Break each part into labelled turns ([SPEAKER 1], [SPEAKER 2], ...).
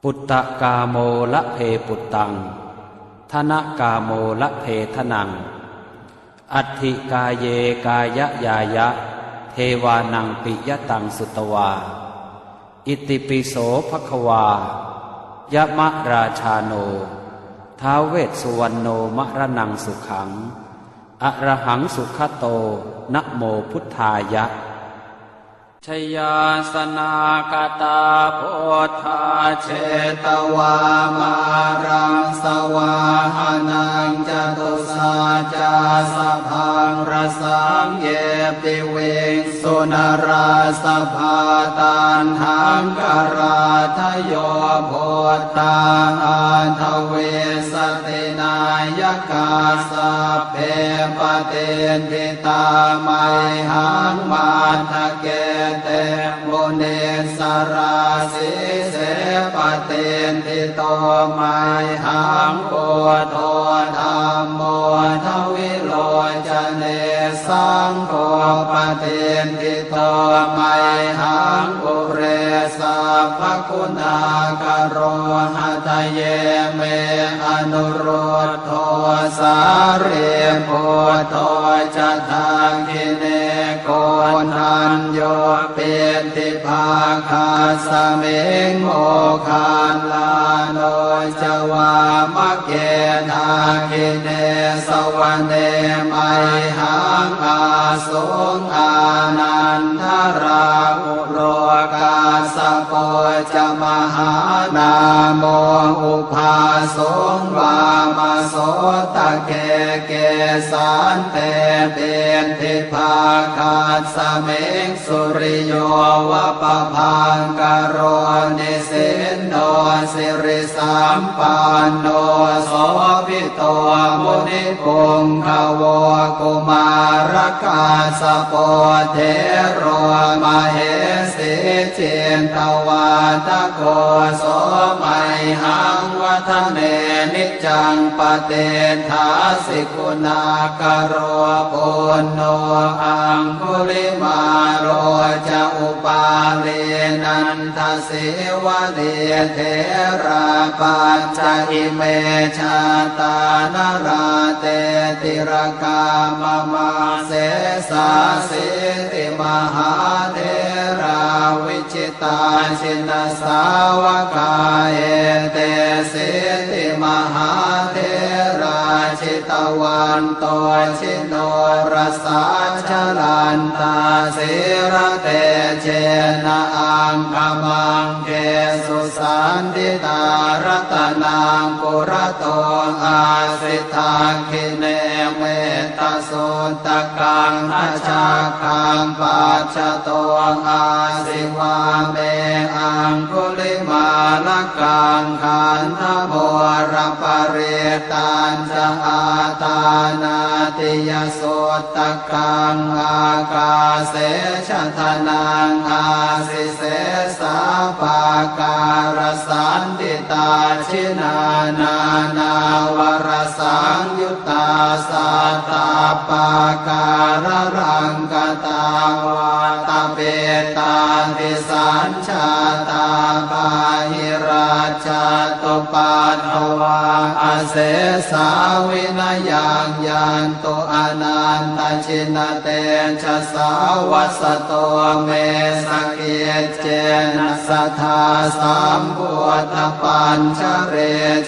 [SPEAKER 1] ปุตตะกาโมละเพปุตตังธนกาโมละเพทนังอัตถิกายเยกายะยายะเทวานังปิยตังสุตวาอิติปิโสภควายะมะราชาโนท้าวเวสสุวรรณโนมะระนังสุขังอะระหังสุขโตนะโมพุทธายะชยาสนากตาโพธาเชตวามารังสวาหานังจตุสาจาสพังรสังเยปิเวงสุนราสภาตันหังกราทโยโพธาอันทเวสตินายกาสัพเพปเตนทิตาไมหังมาทะเกเตโมเนสราสิเสปเตนทิโตไมหังโกโทธัมโมทวิโลจเนสังโฆปเตนทิโตไมหังอุเรสัพพคุณากโรหะทะเยเมอนุรุตโทสารีโพโทจะทาคิเนโกนัญโยเปติภาคาสเมงโมคานลาโนจวามะเกนาคิเนสวะเนมัยหังอาสุงอานันทราอุโลกาสโปจมหานาโมอุภาสงวามาโสตะเกเกสันเตเป็นทิภาคาสเมงสุริโยวะปะพังกโรนิสินโนสิริสัมปันโนโสภิโตมุนิปุงขโวกุมารกาสโปเทโรมเหสีเจนตวาทะโกโสมัยหังวัฒเนนิจังปเตทาสิกุณากโรปุณโนอังคุลิมาโรจะอุปาเลนันทสิวะเลเทราปัญจอิเมชาตานราเตติรกามมาเสสาสิติมหาเทราวิจิตาชินสาวกาเอเตสิติมหาเทราชิตวันโตชิโนรสาชลันตาสิระเตเจนะอังคมังเกสุสันติตารัตนังปุระโตอาสิทาคิเนเมตโสตกังอาชาคังปัจจโตอาสิวาเมอังคุลิมาลกังขันธโมรปริตันจะอาตานาติยโสตกังอากาเสชะทนังอาสิเสสาปาการสันติตาชินานา นาวรสังยุตตาสัตตาปาการรังกตาวาตาเปตาติสัญชาตาปาหิราชาตุปัตถวาอาเสสาวินายังยันตุอนันตชินเตชะสาวัสโตเมสเกเจนะสัทธาสัมพุทธปัญชเร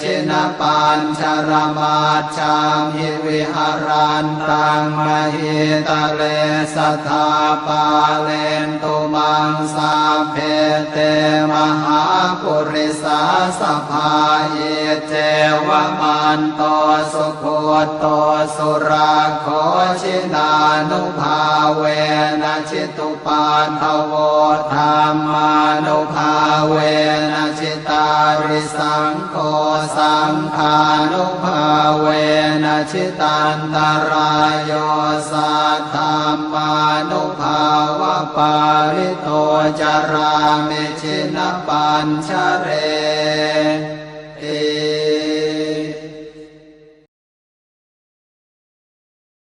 [SPEAKER 1] ชินปัญชรมาชังหิวิหารันตังมหิตะเลสัทธาปาเลนตุมังสาเพเตมหาปุริสาสภาเยเจวมันโตสุโคโตสุราโคชินานุภาเวนะชิตุปันทโวธรรมานุภาเวนะชิตาริสังโฆสังฆานุภาเวนะชิตันตรายโยสัทธามานุภาวะปาริโตจารามิชินปัญชเร